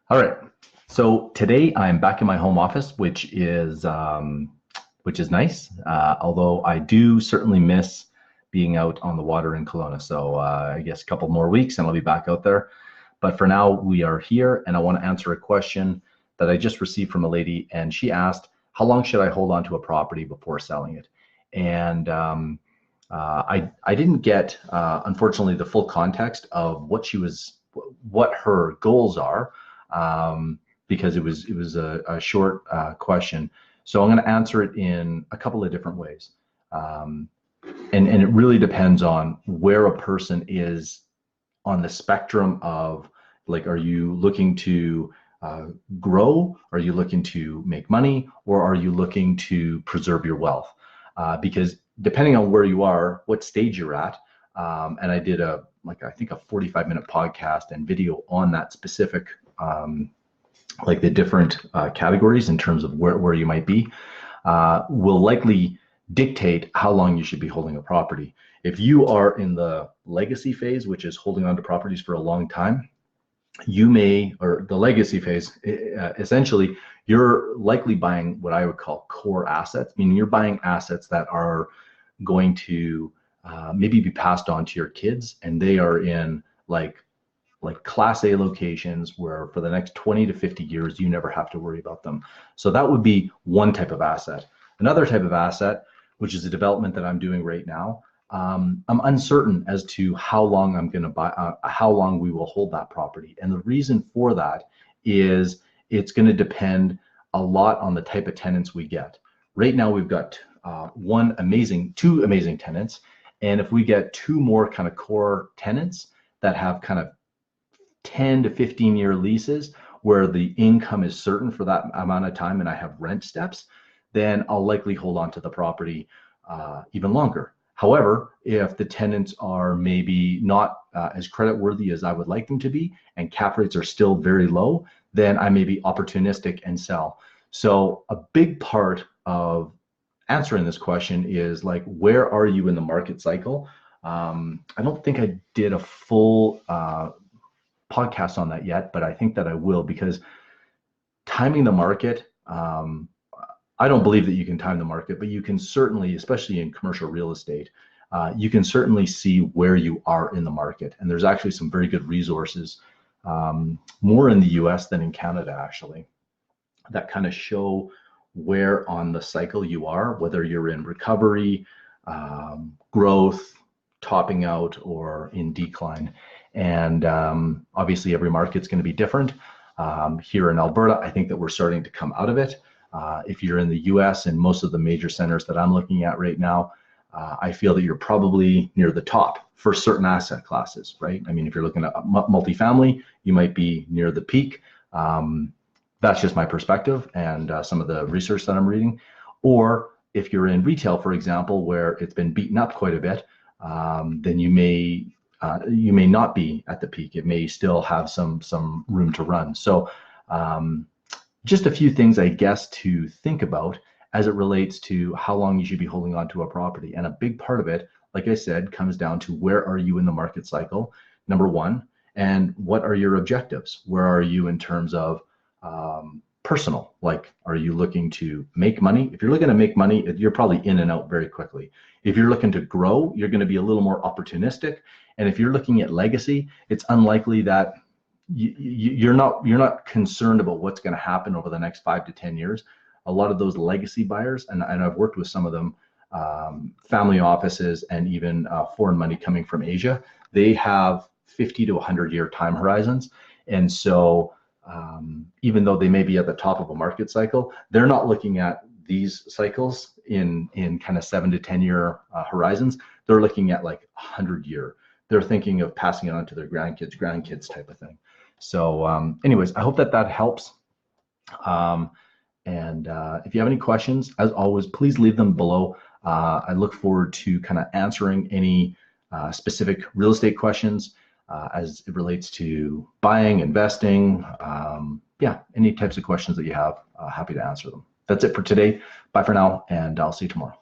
All right. So today I'm back in my home office, which is nice. Although I do certainly miss being out on the water in Kelowna. So I guess a couple more weeks and I'll be back out there. But for now, we are here, and I want to answer a question that I just received from a lady, and she asked, "How long should I hold on to a property before selling it?" And I didn't get, unfortunately, the full context of what her goals are, um, because it was a short question. So I'm going to answer it in a couple of different ways, um, and it really depends on where a person is on the spectrum of, like, are you looking to uh, grow? Are you looking to make money? Or are you looking to preserve your wealth? Because depending on where you are, what stage you're at, and I did I think a 45-minute podcast and video on that specific, like the different categories in terms of where you might be, will likely dictate how long you should be holding a property. If you are in the legacy phase, which is holding on to properties for a long time, or the legacy phase, essentially, you're likely buying what I would call core assets, meaning you're buying assets that are going to maybe be passed on to your kids, and they are in like class A locations where for the next 20 to 50 years, you never have to worry about them. So that would be one type of asset. Another type of asset, which is a development that I'm doing right now, I'm uncertain as to how long I'm going to buy, how long we will hold that property. And the reason for that is it's going to depend a lot on the type of tenants we get. Right now, we've got two amazing tenants. And if we get two more kind of core tenants that have kind of 10 to 15-year leases where the income is certain for that amount of time and I have rent steps, then I'll likely hold on to the property even longer. However, if the tenants are maybe not as credit worthy as I would like them to be, and cap rates are still very low, then I may be opportunistic and sell. So a big part of answering this question is, like, where are you in the market cycle? I don't think I did a full podcast on that yet, but I think that I will, because timing the market, I don't believe that you can time the market, but you can certainly, especially in commercial real estate, you can certainly see where you are in the market. And there's actually some very good resources, more in the US than in Canada, actually, that kind of show where on the cycle you are, whether you're in recovery, growth, topping out, or in decline. And obviously, every market's going to be different. Here in Alberta, I think that we're starting to come out of it. If you're in the US and most of the major centers that I'm looking at right now, I feel that you're probably near the top for certain asset classes, right? I mean, if you're looking at multifamily, you might be near the peak. That's just my perspective and some of the research that I'm reading. Or if you're in retail, for example, where it's been beaten up quite a bit, then you may not be at the peak. It may still have some room to run. So just a few things, I guess, to think about as it relates to how long you should be holding on to a property. And a big part of it, like I said, comes down to where are you in the market cycle, number one, and what are your objectives? Where are you in terms of personal? Like, are you looking to make money? If you're looking to make money, you're probably in and out very quickly. If you're looking to grow, you're going to be a little more opportunistic. And if you're looking at legacy, it's unlikely that you're not concerned about what's going to happen over the next 5 to 10 years. A lot of those legacy buyers, and I've worked with some of them, family offices and even foreign money coming from Asia, they have 50 to 100-year time horizons. And so even though they may be at the top of a market cycle, they're not looking at these cycles in kind of 7 to 10-year horizons. They're looking at like 100-year. They're thinking of passing it on to their grandkids type of thing. So anyways, I hope that helps. And if you have any questions, as always, please leave them below. I look forward to kind of answering any specific real estate questions as it relates to buying, investing, yeah, any types of questions that you have, happy to answer them. That's it for today. Bye for now, and I'll see you tomorrow.